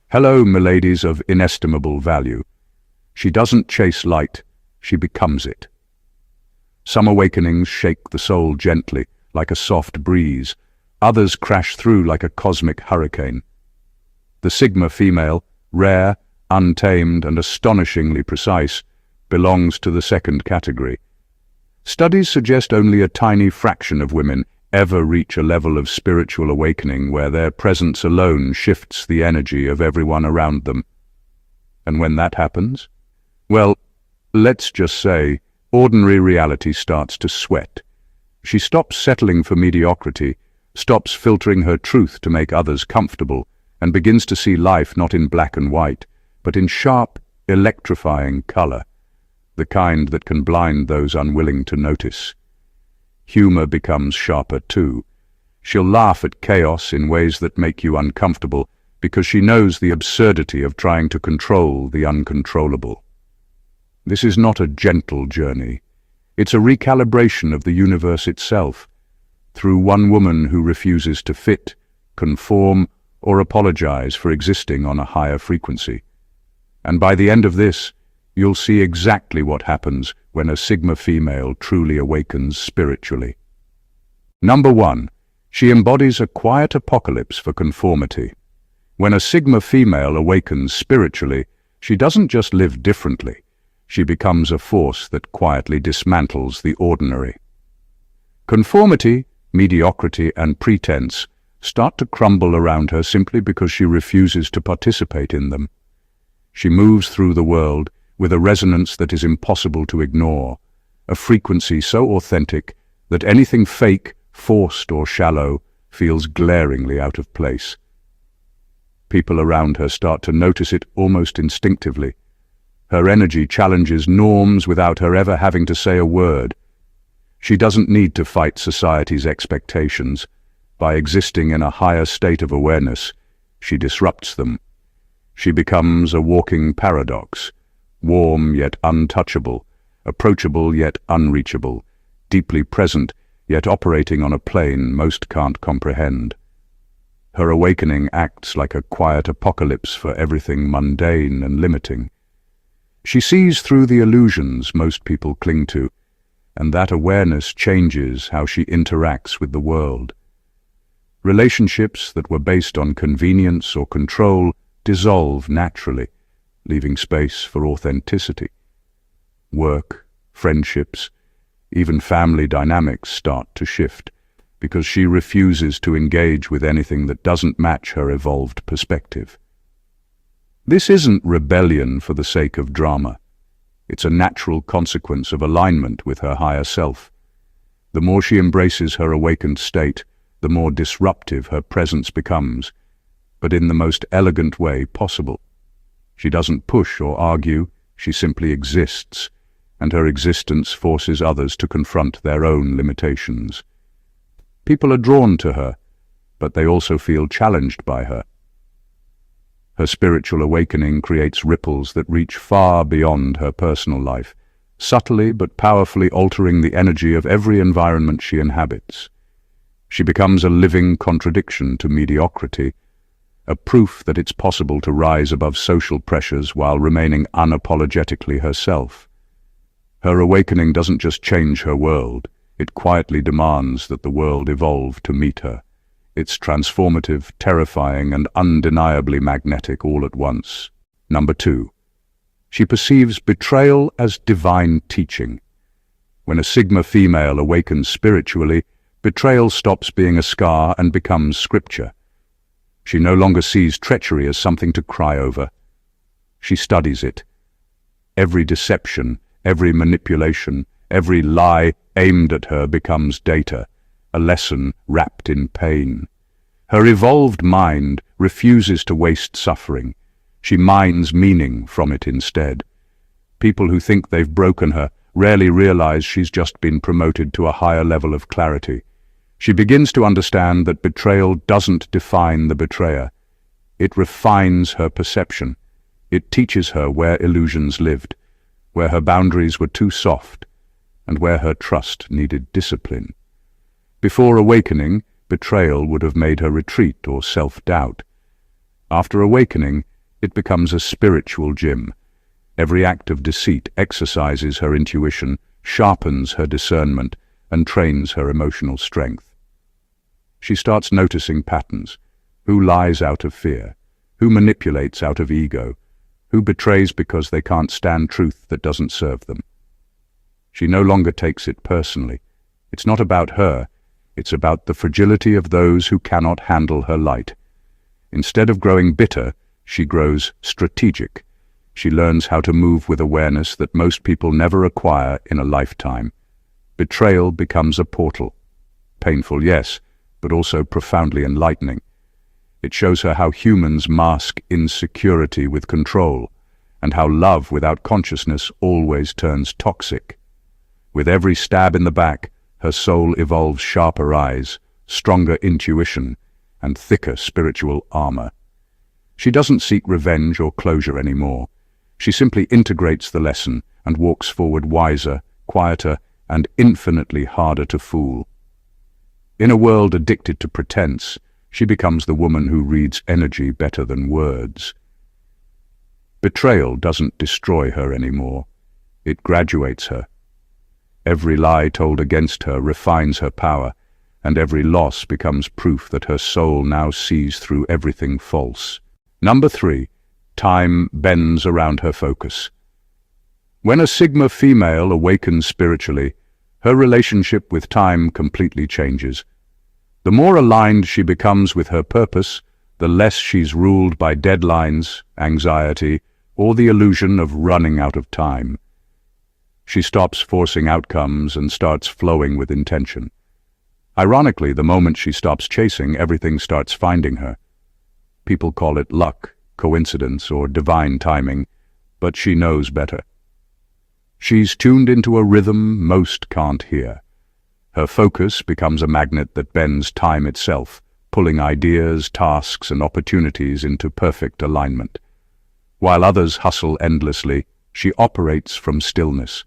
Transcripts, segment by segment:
Hello, miladies of inestimable value. She doesn't chase light, she becomes it. Some awakenings shake the soul gently, like a soft breeze. Others crash through like a cosmic hurricane. The Sigma female, rare, untamed, and astonishingly precise, belongs to the second category. Studies suggest only a tiny fraction of women ever reach a level of spiritual awakening where their presence alone shifts the energy of everyone around them. And when that happens, well, let's just say, ordinary reality starts to sweat. She stops settling for mediocrity, stops filtering her truth to make others comfortable, and begins to see life not in black and white, but in sharp, electrifying color, the kind that can blind those unwilling to notice. Humor becomes sharper too. She'll laugh at chaos in ways that make you uncomfortable because she knows the absurdity of trying to control the uncontrollable. This is not a gentle journey. It's a recalibration of the universe itself, through one woman who refuses to fit, conform, or apologize for existing on a higher frequency. And by the end of this, you'll see exactly what happens when a Sigma female truly awakens spiritually. Number 1. She embodies a quiet apocalypse for conformity. When a Sigma female awakens spiritually, she doesn't just live differently. She becomes a force that quietly dismantles the ordinary. Conformity, mediocrity, and pretense start to crumble around her simply because she refuses to participate in them. She moves through the world with a resonance that is impossible to ignore, a frequency so authentic that anything fake, forced, or shallow feels glaringly out of place. People around her start to notice it almost instinctively. Her energy challenges norms without her ever having to say a word. She doesn't need to fight society's expectations. By existing in a higher state of awareness, she disrupts them. She becomes a walking paradox, warm yet untouchable, approachable yet unreachable, deeply present yet operating on a plane most can't comprehend. Her awakening acts like a quiet apocalypse for everything mundane and limiting. She sees through the illusions most people cling to, and that awareness changes how she interacts with the world. Relationships that were based on convenience or control dissolve naturally, leaving space for authenticity. Work, friendships, even family dynamics start to shift because she refuses to engage with anything that doesn't match her evolved perspective. This isn't rebellion for the sake of drama. It's a natural consequence of alignment with her higher self. The more she embraces her awakened state, the more disruptive her presence becomes, but in the most elegant way possible. She doesn't push or argue, she simply exists, and her existence forces others to confront their own limitations. People are drawn to her, but they also feel challenged by her. Her spiritual awakening creates ripples that reach far beyond her personal life, subtly but powerfully altering the energy of every environment she inhabits. She becomes a living contradiction to mediocrity, a proof that it's possible to rise above social pressures while remaining unapologetically herself. Her awakening doesn't just change her world, it quietly demands that the world evolve to meet her. It's transformative, terrifying, and undeniably magnetic all at once. Number 2. She perceives betrayal as divine teaching. When a Sigma female awakens spiritually, betrayal stops being a scar and becomes scripture. She no longer sees treachery as something to cry over. She studies it. Every deception, every manipulation, every lie aimed at her becomes data, a lesson wrapped in pain. Her evolved mind refuses to waste suffering. She mines meaning from it instead. People who think they've broken her rarely realize she's just been promoted to a higher level of clarity. She begins to understand that betrayal doesn't define the betrayer. It refines her perception. It teaches her where illusions lived, where her boundaries were too soft, and where her trust needed discipline. Before awakening, betrayal would have made her retreat or self-doubt. After awakening, It becomes a spiritual gym. Every act of deceit exercises her intuition, sharpens her discernment, and trains her emotional strength. She starts noticing patterns. Who lies out of fear? Who manipulates out of ego? Who betrays because they can't stand truth that doesn't serve them? She no longer takes it personally. It's not about her. It's about the fragility of those who cannot handle her light. Instead of growing bitter, she grows strategic. She learns how to move with awareness that most people never acquire in a lifetime. Betrayal becomes a portal. Painful, yes, but also profoundly enlightening. It shows her how humans mask insecurity with control, and how love without consciousness always turns toxic. With every stab in the back, her soul evolves sharper eyes, stronger intuition, and thicker spiritual armor. She doesn't seek revenge or closure anymore. She simply integrates the lesson and walks forward wiser, quieter, and infinitely harder to fool. In a world addicted to pretense, she becomes the woman who reads energy better than words. Betrayal doesn't destroy her anymore. It graduates her. Every lie told against her refines her power, and every loss becomes proof that her soul now sees through everything false. Number 3. Time bends around her focus. When a Sigma female awakens spiritually, her relationship with time completely changes. The more aligned she becomes with her purpose, the less she's ruled by deadlines, anxiety, or the illusion of running out of time. She stops forcing outcomes and starts flowing with intention. Ironically, the moment she stops chasing, everything starts finding her. People call it luck, coincidence, or divine timing, but she knows better. She's tuned into a rhythm most can't hear. Her focus becomes a magnet that bends time itself, pulling ideas, tasks, and opportunities into perfect alignment. While others hustle endlessly, she operates from stillness.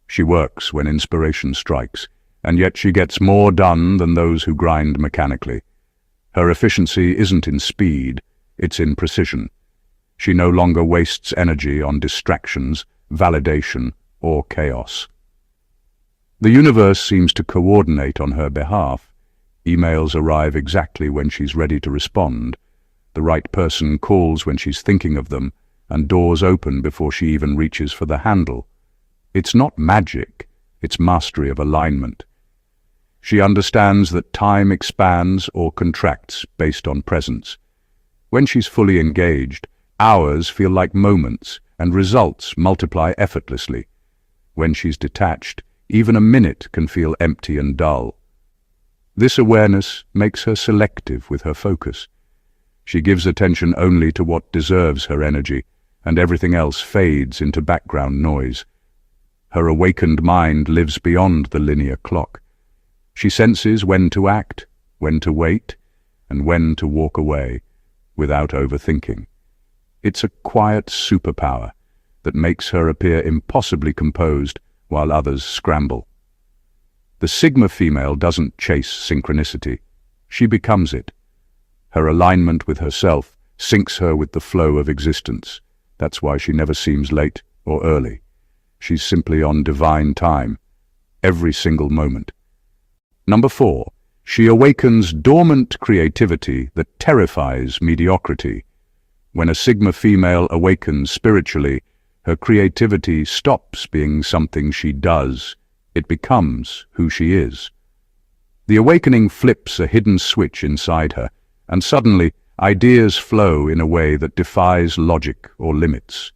She works when inspiration strikes, and yet she gets more done than those who grind mechanically. Her efficiency isn't in speed, it's in precision. She no longer wastes energy on distractions, validation, or chaos. The universe seems to coordinate on her behalf. Emails arrive exactly when she's ready to respond. The right person calls when she's thinking of them, and doors open before she even reaches for the handle. It's not magic, it's mastery of alignment. She understands that time expands or contracts based on presence. When she's fully engaged, hours feel like moments, and results multiply effortlessly. When she's detached, even a minute can feel empty and dull. This awareness makes her selective with her focus. She gives attention only to what deserves her energy, and everything else fades into background noise. Her awakened mind lives beyond the linear clock. She senses when to act, when to wait, and when to walk away, without overthinking. It's a quiet superpower that makes her appear impossibly composed while others scramble. The Sigma female doesn't chase synchronicity. She becomes it. Her alignment with herself syncs her with the flow of existence. That's why she never seems late or early. She's simply on divine time, every single moment. Number 4. She awakens dormant creativity that terrifies mediocrity. When a Sigma female awakens spiritually, her creativity stops being something she does. It becomes who she is. The awakening flips a hidden switch inside her, and suddenly ideas flow in a way that defies logic or limits.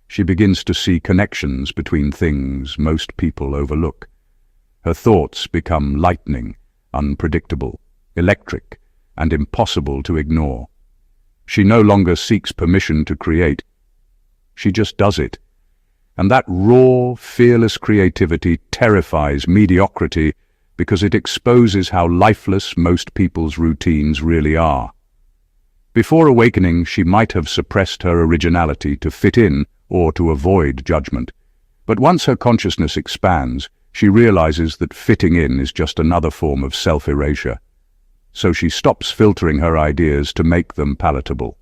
She begins to see connections between things most people overlook. Her thoughts become lightning, unpredictable, electric, and impossible to ignore. She no longer seeks permission to create. She just does it. And that raw, fearless creativity terrifies mediocrity because it exposes how lifeless most people's routines really are. Before awakening, she might have suppressed her originality to fit in or to avoid judgment. But once her consciousness expands, she realizes that fitting in is just another form of self-erasure. So she stops filtering her ideas to make them palatable.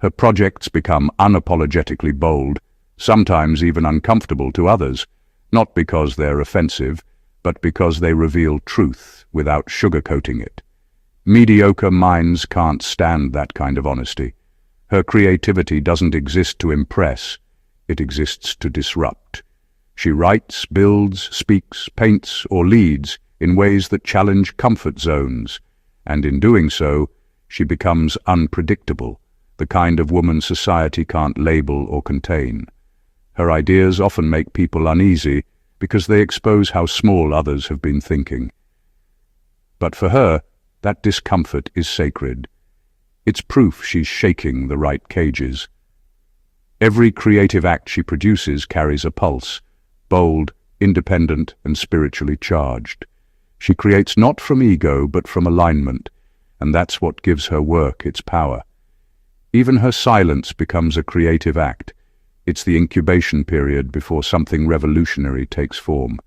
Her projects become unapologetically bold, sometimes even uncomfortable to others, not because they're offensive, but because they reveal truth without sugarcoating it. Mediocre minds can't stand that kind of honesty. Her creativity doesn't exist to impress, it exists to disrupt. She writes, builds, speaks, paints, or leads in ways that challenge comfort zones, and in doing so, she becomes unpredictable, the kind of woman society can't label or contain. Her ideas often make people uneasy because they expose how small others have been thinking. But for her, that discomfort is sacred. It's proof she's shaking the right cages. Every creative act she produces carries a pulse, bold, independent, and spiritually charged. She creates not from ego, but from alignment, and that's what gives her work its power. Even her silence becomes a creative act. It's the incubation period before something revolutionary takes form.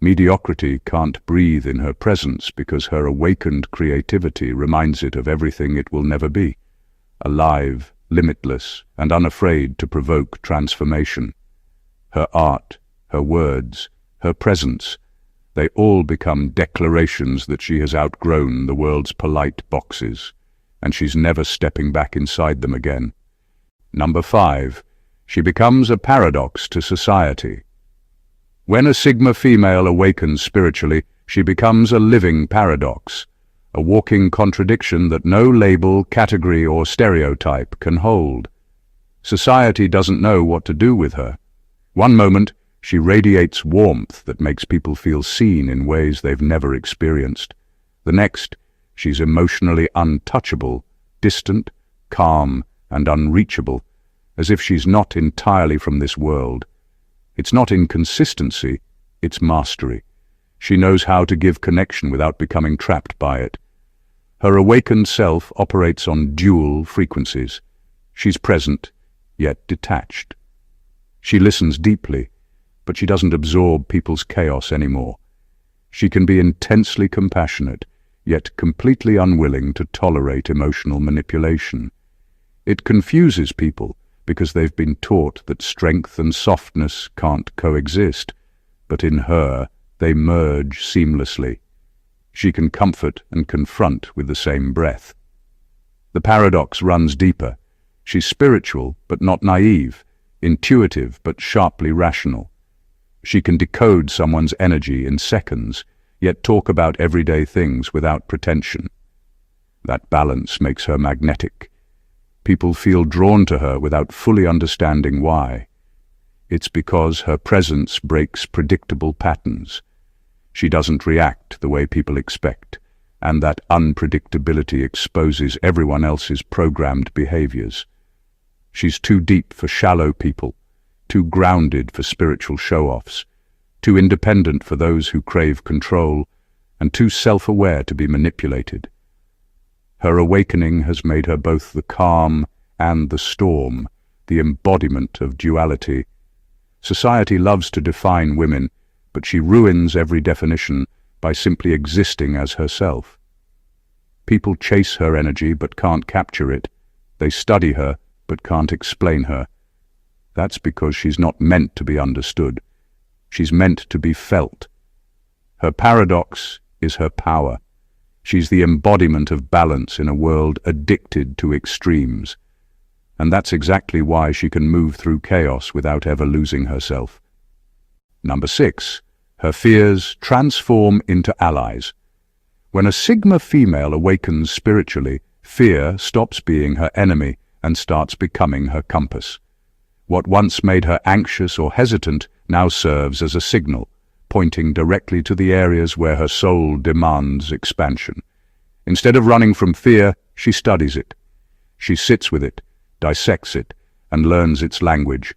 Mediocrity can't breathe in her presence because her awakened creativity reminds it of everything it will never be, alive, limitless, and unafraid to provoke transformation. Her art, her words, her presence, they all become declarations that she has outgrown the world's polite boxes, and she's never stepping back inside them again. Number 5. She becomes a paradox to society. When a Sigma female awakens spiritually, she becomes a living paradox, a walking contradiction that no label, category, or stereotype can hold. Society doesn't know what to do with her. One moment, she radiates warmth that makes people feel seen in ways they've never experienced. The next, she's emotionally untouchable, distant, calm, and unreachable, as if she's not entirely from this world. It's not inconsistency, it's mastery. She knows how to give connection without becoming trapped by it. Her awakened self operates on dual frequencies. She's present, yet detached. She listens deeply, but she doesn't absorb people's chaos anymore. She can be intensely compassionate, yet completely unwilling to tolerate emotional manipulation. It confuses people because they've been taught that strength and softness can't coexist, but in her they merge seamlessly. She can comfort and confront with the same breath. The paradox runs deeper. She's spiritual but not naive, intuitive but sharply rational. She can decode someone's energy in seconds, yet talk about everyday things without pretension. That balance makes her magnetic. People feel drawn to her without fully understanding why. It's because her presence breaks predictable patterns. She doesn't react the way people expect, and that unpredictability exposes everyone else's programmed behaviors. She's too deep for shallow people, too grounded for spiritual show-offs, too independent for those who crave control, and too self-aware to be manipulated. Her awakening has made her both the calm and the storm, the embodiment of duality. Society loves to define women, but she ruins every definition by simply existing as herself. People chase her energy but can't capture it. They study her but can't explain her. That's because she's not meant to be understood. She's meant to be felt. Her paradox is her power. She's the embodiment of balance in a world addicted to extremes. And that's exactly why she can move through chaos without ever losing herself. Number 6. Her fears transform into allies. When a Sigma female awakens spiritually, fear stops being her enemy and starts becoming her compass. What once made her anxious or hesitant now serves as a signal, pointing directly to the areas where her soul demands expansion. Instead of running from fear, she studies it. She sits with it, dissects it, and learns its language.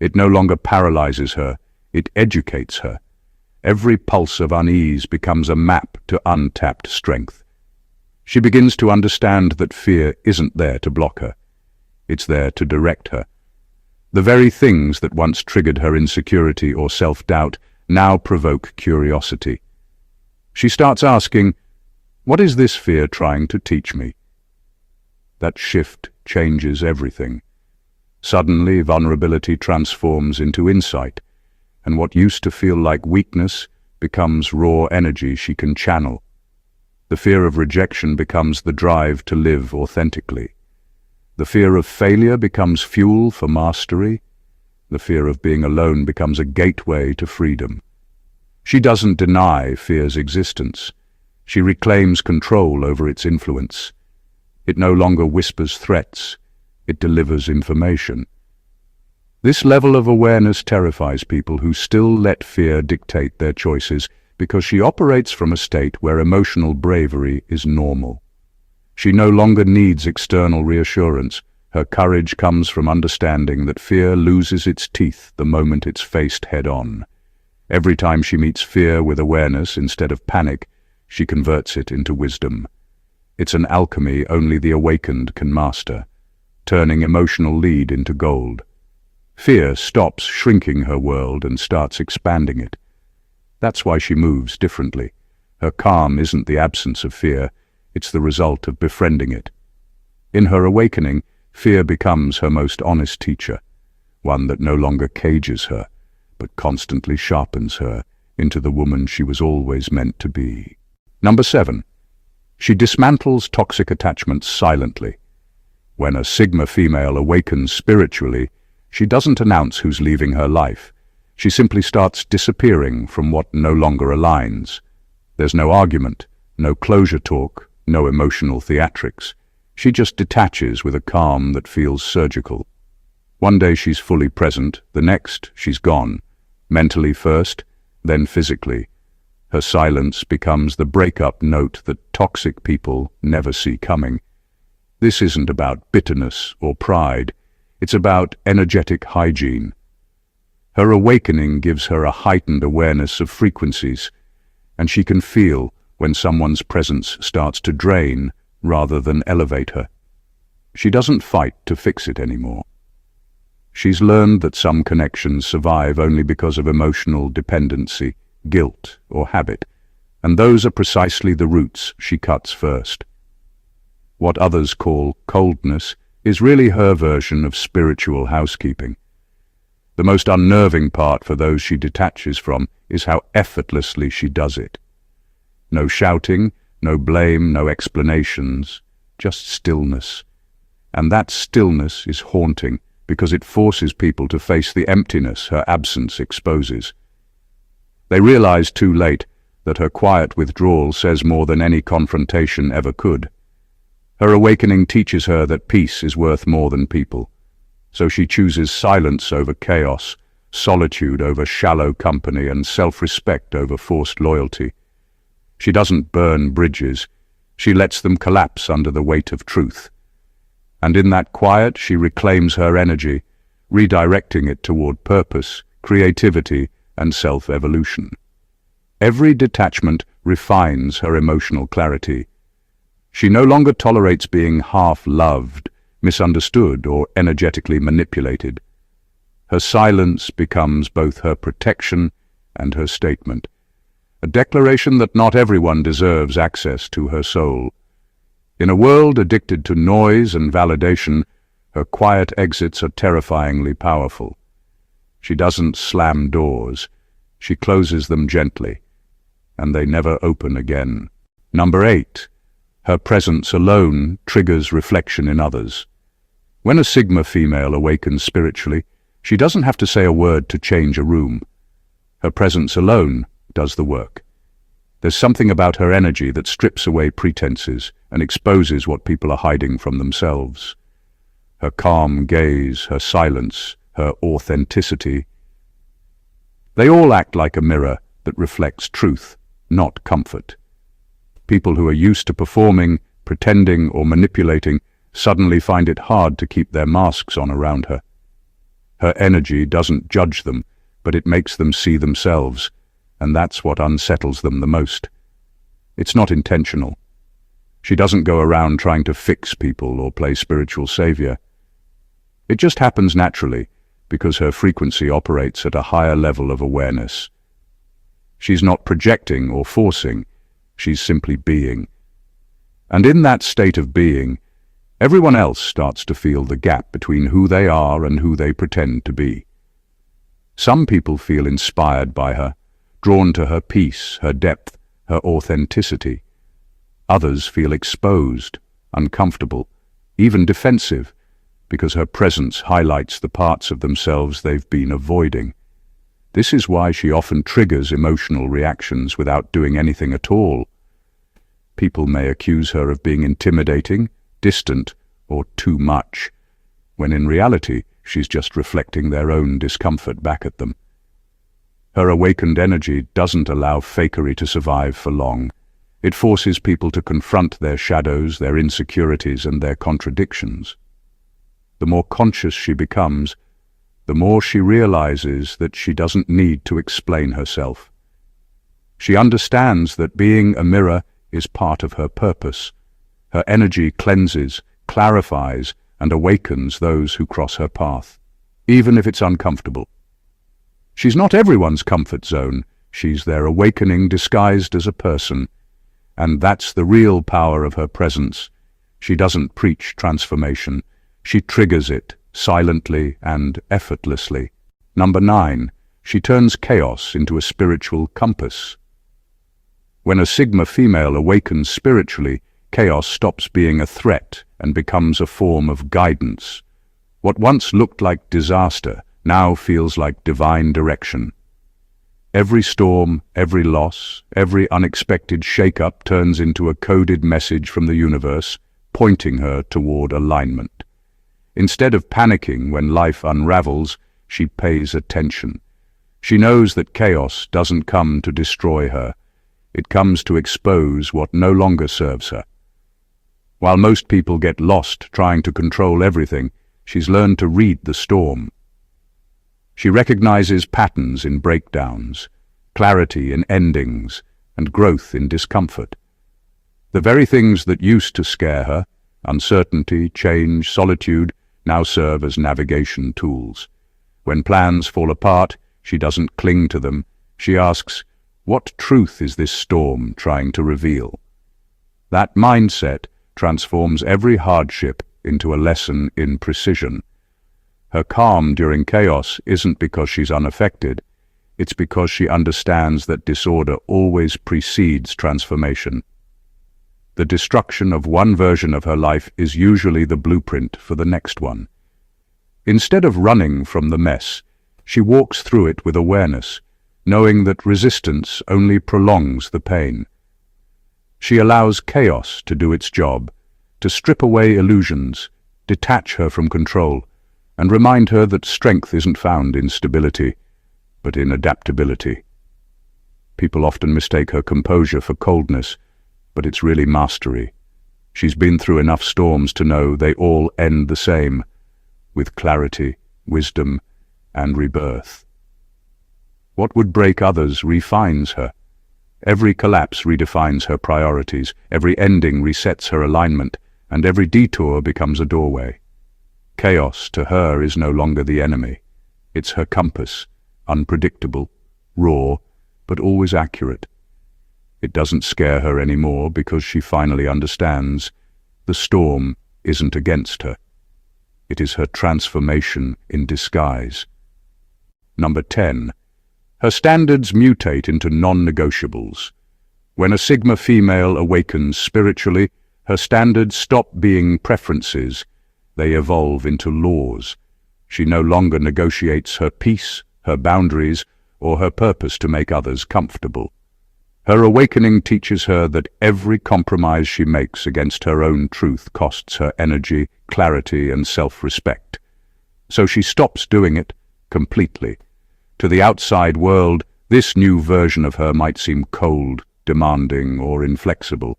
It no longer paralyzes her, it educates her. Every pulse of unease becomes a map to untapped strength. She begins to understand that fear isn't there to block her. It's there to direct her. The very things that once triggered her insecurity or self-doubt now provoke curiosity. She starts asking, "What is this fear trying to teach me?" That shift changes everything. Suddenly, vulnerability transforms into insight, and what used to feel like weakness becomes raw energy she can channel. The fear of rejection becomes the drive to live authentically. The fear of failure becomes fuel for mastery. The fear of being alone becomes a gateway to freedom. She doesn't deny fear's existence. She reclaims control over its influence. It no longer whispers threats. It delivers information. This level of awareness terrifies people who still let fear dictate their choices, because she operates from a state where emotional bravery is normal. She no longer needs external reassurance. Her courage comes from understanding that fear loses its teeth the moment it's faced head-on. Every time she meets fear with awareness instead of panic, she converts it into wisdom. It's an alchemy only the awakened can master, turning emotional lead into gold. Fear stops shrinking her world and starts expanding it. That's why she moves differently. Her calm isn't the absence of fear, it's the result of befriending it. In her awakening, fear becomes her most honest teacher, one that no longer cages her, but constantly sharpens her into the woman she was always meant to be. Number 7. She dismantles toxic attachments silently. When a Sigma female awakens spiritually, she doesn't announce who's leaving her life. She simply starts disappearing from what no longer aligns. There's no argument, no closure talk, no emotional theatrics. She just detaches with a calm that feels surgical. One day she's fully present, the next she's gone. Mentally first, then physically. Her silence becomes the breakup note that toxic people never see coming. This isn't about bitterness or pride. It's about energetic hygiene. Her awakening gives her a heightened awareness of frequencies, and she can feel when someone's presence starts to drain rather than elevate her. She doesn't fight to fix it anymore. She's learned that some connections survive only because of emotional dependency, guilt, or habit, and those are precisely the roots she cuts first. What others call coldness is really her version of spiritual housekeeping. The most unnerving part for those she detaches from is how effortlessly she does it. No shouting, no blame, no explanations, just stillness. And that stillness is haunting because it forces people to face the emptiness her absence exposes. They realize too late that her quiet withdrawal says more than any confrontation ever could. Her awakening teaches her that peace is worth more than people. So she chooses silence over chaos, solitude over shallow company, and self-respect over forced loyalty. She doesn't burn bridges. She lets them collapse under the weight of truth. And in that quiet, she reclaims her energy, redirecting it toward purpose, creativity, and self-evolution. Every detachment refines her emotional clarity. She no longer tolerates being half-loved, misunderstood, or energetically manipulated. Her silence becomes both her protection and her statement, a declaration that not everyone deserves access to her soul. In a world addicted to noise and validation, her quiet exits are terrifyingly powerful. She doesn't slam doors, she closes them gently, and they never open again. Number 8. Her presence alone triggers reflection in others. When a Sigma female awakens spiritually, she doesn't have to say a word to change a room. Her presence alone does the work. There's something about her energy that strips away pretenses and exposes what people are hiding from themselves. Her calm gaze, her silence, her authenticity. They all act like a mirror that reflects truth, not comfort. People who are used to performing, pretending, or manipulating suddenly find it hard to keep their masks on around her. Her energy doesn't judge them, but it makes them see themselves, and that's what unsettles them the most. It's not intentional. She doesn't go around trying to fix people or play spiritual savior. It just happens naturally because her frequency operates at a higher level of awareness. She's not projecting or forcing, she's simply being. And in that state of being, Everyone else starts to feel the gap between who they are and who they pretend to be. Some people feel inspired by her, drawn to her peace, her depth, her authenticity. Others feel exposed, uncomfortable, even defensive, because her presence highlights the parts of themselves they've been avoiding. This is why she often triggers emotional reactions without doing anything at all. People may accuse her of being intimidating, distant, or too much, when in reality she's just reflecting their own discomfort back at them. Her awakened energy doesn't allow fakery to survive for long. It forces people to confront their shadows, their insecurities, and their contradictions. The more conscious she becomes, the more she realizes that she doesn't need to explain herself. She understands that being a mirror is part of her purpose. Her energy cleanses, clarifies, and awakens those who cross her path, even if it's uncomfortable. She's not everyone's comfort zone. She's their awakening disguised as a person. And that's the real power of her presence. She doesn't preach transformation. She triggers it, silently and effortlessly. Number 9. She turns chaos into a spiritual compass. When a Sigma female awakens spiritually, chaos stops being a threat and becomes a form of guidance. What once looked like disaster now feels like divine direction. Every storm, every loss, every unexpected shake-up turns into a coded message from the universe, pointing her toward alignment. Instead of panicking when life unravels, she pays attention. She knows that chaos doesn't come to destroy her. It comes to expose what no longer serves her. While most people get lost trying to control everything, she's learned to read the storm. She recognizes patterns in breakdowns, clarity in endings, and growth in discomfort. The very things that used to scare her, uncertainty, change, solitude, now serve as navigation tools. When plans fall apart, she doesn't cling to them. She asks, "What truth is this storm trying to reveal?" That mindset transforms every hardship into a lesson in precision. Her calm during chaos isn't because she's unaffected. It's because she understands that disorder always precedes transformation. The destruction of one version of her life is usually the blueprint for the next one. Instead of running from the mess, she walks through it with awareness, knowing that resistance only prolongs the pain. She allows chaos to do its job, to strip away illusions, detach her from control, and remind her that strength isn't found in stability, but in adaptability. People often mistake her composure for coldness, but it's really mastery. She's been through enough storms to know they all end the same, with clarity, wisdom, and rebirth. What would break others refines her. Every collapse redefines her priorities, every ending resets her alignment, and every detour becomes a doorway. Chaos to her is no longer the enemy. It's her compass, unpredictable, raw, but always accurate. It doesn't scare her anymore because she finally understands the storm isn't against her. It is her transformation in disguise. Number 10. Her standards mutate into non-negotiables. When a Sigma female awakens spiritually, her standards stop being preferences. They evolve into laws. She no longer negotiates her peace, her boundaries, or her purpose to make others comfortable. Her awakening teaches her that every compromise she makes against her own truth costs her energy, clarity, and self-respect. So she stops doing it completely. To the outside world, this new version of her might seem cold, demanding, or inflexible.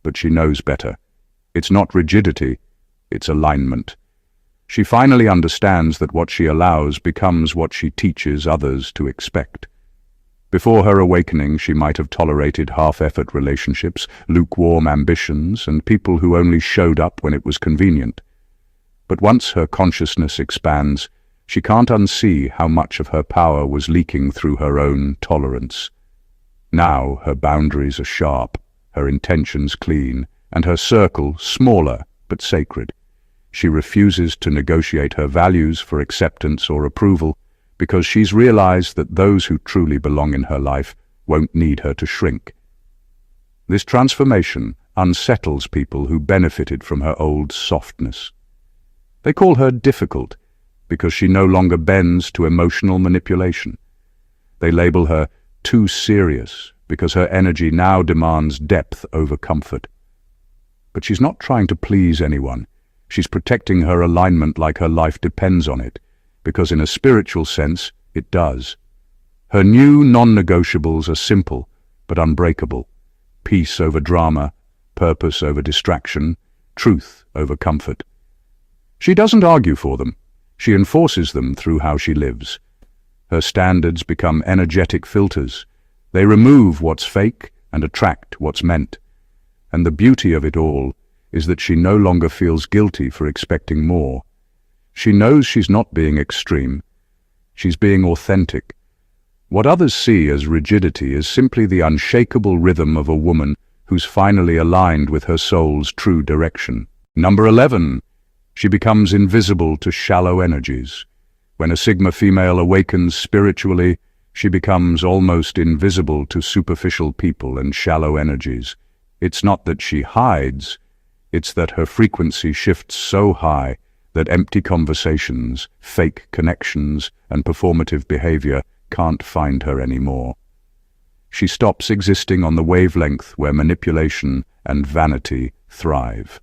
But she knows better. It's not rigidity, it's alignment. She finally understands that what she allows becomes what she teaches others to expect. Before her awakening, she might have tolerated half-effort relationships, lukewarm ambitions, and people who only showed up when it was convenient. But once her consciousness expands, she can't unsee how much of her power was leaking through her own tolerance. Now her boundaries are sharp, her intentions clean, and her circle smaller but sacred. She refuses to negotiate her values for acceptance or approval because she's realized that those who truly belong in her life won't need her to shrink. This transformation unsettles people who benefited from her old softness. They call her difficult because she no longer bends to emotional manipulation. They label her too serious because her energy now demands depth over comfort. But she's not trying to please anyone. She's protecting her alignment like her life depends on it, because in a spiritual sense, it does. Her new non-negotiables are simple, but unbreakable. Peace over drama, purpose over distraction, truth over comfort. She doesn't argue for them. She enforces them through how she lives. Her standards become energetic filters. They remove what's fake and attract what's meant. And the beauty of it all is that she no longer feels guilty for expecting more. She knows she's not being extreme. She's being authentic. What others see as rigidity is simply the unshakable rhythm of a woman who's finally aligned with her soul's true direction. Number 11. She becomes invisible to shallow energies. When a Sigma female awakens spiritually, she becomes almost invisible to superficial people and shallow energies. It's not that she hides, it's that her frequency shifts so high that empty conversations, fake connections, and performative behavior can't find her anymore. She stops existing on the wavelength where manipulation and vanity thrive.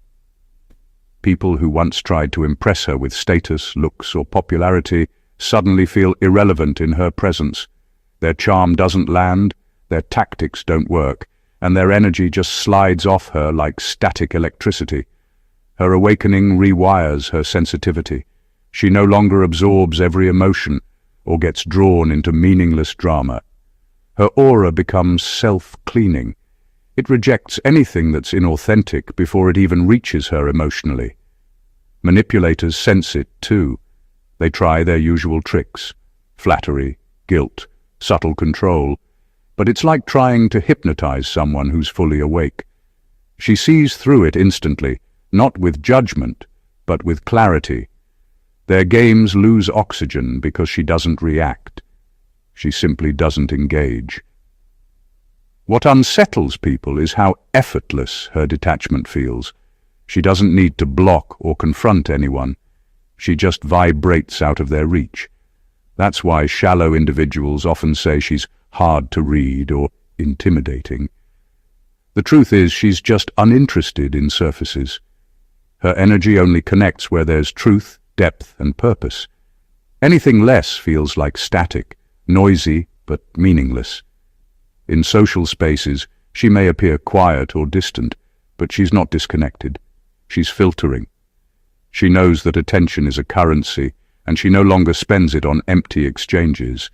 People who once tried to impress her with status, looks, or popularity suddenly feel irrelevant in her presence. Their charm doesn't land, their tactics don't work, and their energy just slides off her like static electricity. Her awakening rewires her sensitivity. She no longer absorbs every emotion or gets drawn into meaningless drama. Her aura becomes self-cleaning. It rejects anything that's inauthentic before it even reaches her emotionally. Manipulators sense it too. They try their usual tricks: flattery, guilt, subtle control. But it's like trying to hypnotize someone who's fully awake. She sees through it instantly, not with judgment, but with clarity. Their games lose oxygen because she doesn't react. She simply doesn't engage. What unsettles people is how effortless her detachment feels. She doesn't need to block or confront anyone. She just vibrates out of their reach. That's why shallow individuals often say she's hard to read or intimidating. The truth is, she's just uninterested in surfaces. Her energy only connects where there's truth, depth, and purpose. Anything less feels like static, noisy, but meaningless. In social spaces, she may appear quiet or distant, but she's not disconnected. She's filtering. She knows that attention is a currency, and she no longer spends it on empty exchanges.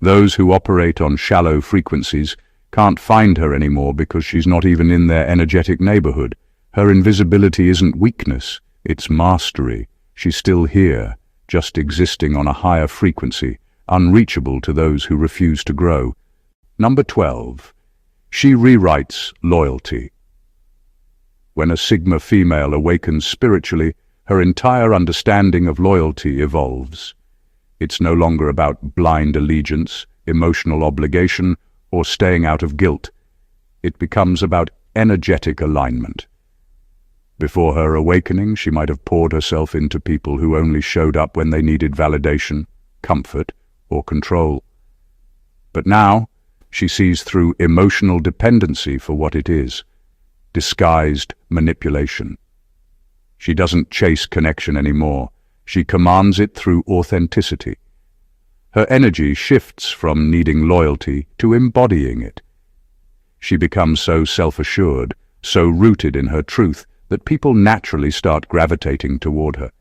Those who operate on shallow frequencies can't find her anymore because she's not even in their energetic neighborhood. Her invisibility isn't weakness, it's mastery. She's still here, just existing on a higher frequency, unreachable to those who refuse to grow. Number 12. She rewrites loyalty. When a Sigma female awakens spiritually, her entire understanding of loyalty evolves. It's no longer about blind allegiance, emotional obligation, or staying out of guilt. It becomes about energetic alignment. Before her awakening, she might have poured herself into people who only showed up when they needed validation, comfort, or control. But now, she sees through emotional dependency for what it is: disguised manipulation. She doesn't chase connection anymore. She commands it through authenticity. Her energy shifts from needing loyalty to embodying it. She becomes so self-assured, so rooted in her truth, that people naturally start gravitating toward her.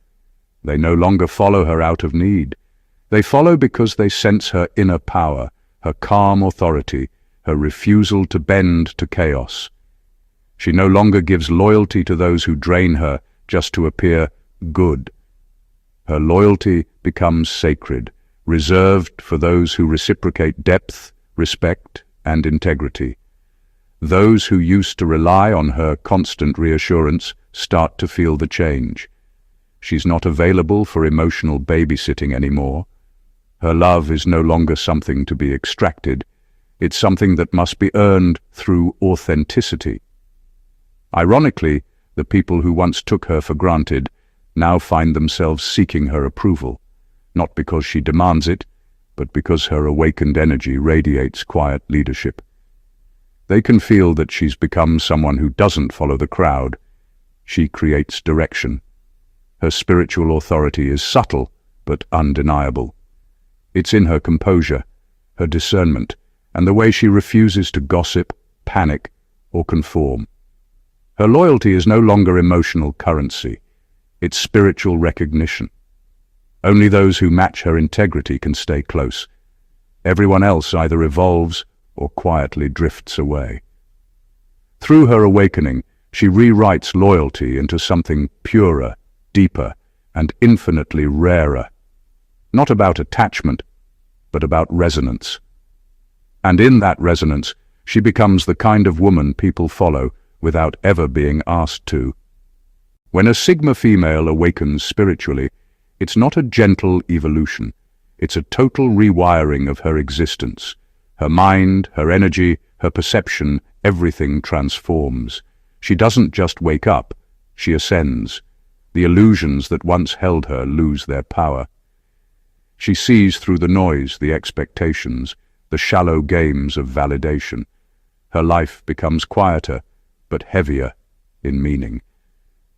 They no longer follow her out of need. They follow because they sense her inner power, her calm authority, her refusal to bend to chaos. She no longer gives loyalty to those who drain her just to appear good. Her loyalty becomes sacred, reserved for those who reciprocate depth, respect, and integrity. Those who used to rely on her constant reassurance start to feel the change. She's not available for emotional babysitting anymore. Her love is no longer something to be extracted. It's something that must be earned through authenticity. Ironically, the people who once took her for granted now find themselves seeking her approval, not because she demands it, but because her awakened energy radiates quiet leadership. They can feel that she's become someone who doesn't follow the crowd. She creates direction. Her spiritual authority is subtle but undeniable. It's in her composure, her discernment, and the way she refuses to gossip, panic, or conform. Her loyalty is no longer emotional currency. It's spiritual recognition. Only those who match her integrity can stay close. Everyone else either evolves or quietly drifts away. Through her awakening, she rewrites loyalty into something purer, deeper, and infinitely rarer. Not about attachment, but about resonance. And in that resonance, she becomes the kind of woman people follow without ever being asked to. When a Sigma female awakens spiritually, it's not a gentle evolution. It's a total rewiring of her existence. Her mind, her energy, her perception, everything transforms. She doesn't just wake up, she ascends. The illusions that once held her lose their power. She sees through the noise, the expectations, the shallow games of validation. Her life becomes quieter, but heavier in meaning.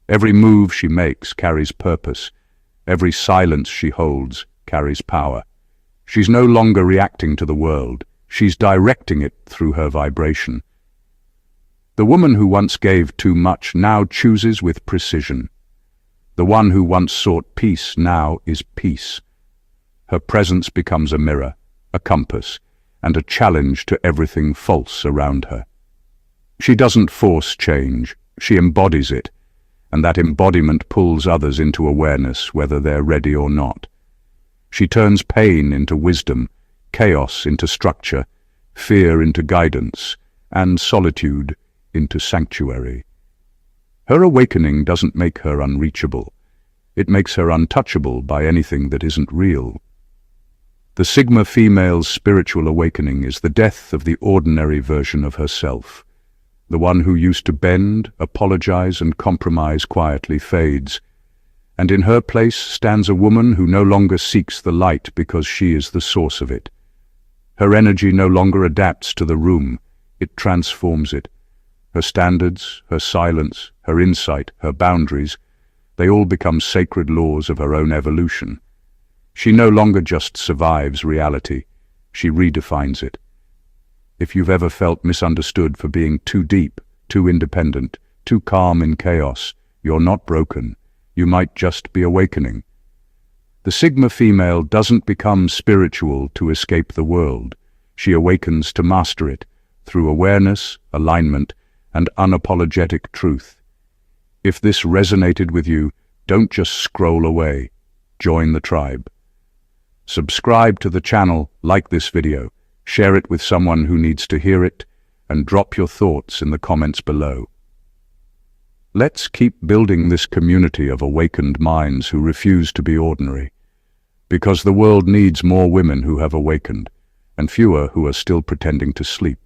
Every move she makes carries purpose. Every silence she holds carries power. She's no longer reacting to the world. She's directing it through her vibration. The woman who once gave too much now chooses with precision. The one who once sought peace now is peace. Her presence becomes a mirror, a compass, and a challenge to everything false around her. She doesn't force change, she embodies it, and that embodiment pulls others into awareness whether they're ready or not. She turns pain into wisdom, chaos into structure, fear into guidance, and solitude into sanctuary. Her awakening doesn't make her unreachable. It makes her untouchable by anything that isn't real. The Sigma female's spiritual awakening is the death of the ordinary version of herself. The one who used to bend, apologize, and compromise quietly fades, and in her place stands a woman who no longer seeks the light because she is the source of it. Her energy no longer adapts to the room, it transforms it. Her standards, her silence, her insight, her boundaries, they all become sacred laws of her own evolution. She no longer just survives reality, she redefines it. If you've ever felt misunderstood for being too deep, too independent, too calm in chaos, you're not broken. You might just be awakening. The Sigma female doesn't become spiritual to escape the world. She awakens to master it through awareness, alignment, and unapologetic truth. If this resonated with you, don't just scroll away. Join the tribe. Subscribe to the channel, like this video, share it with someone who needs to hear it, and drop your thoughts in the comments below. Let's keep building this community of awakened minds who refuse to be ordinary, because the world needs more women who have awakened, and fewer who are still pretending to sleep.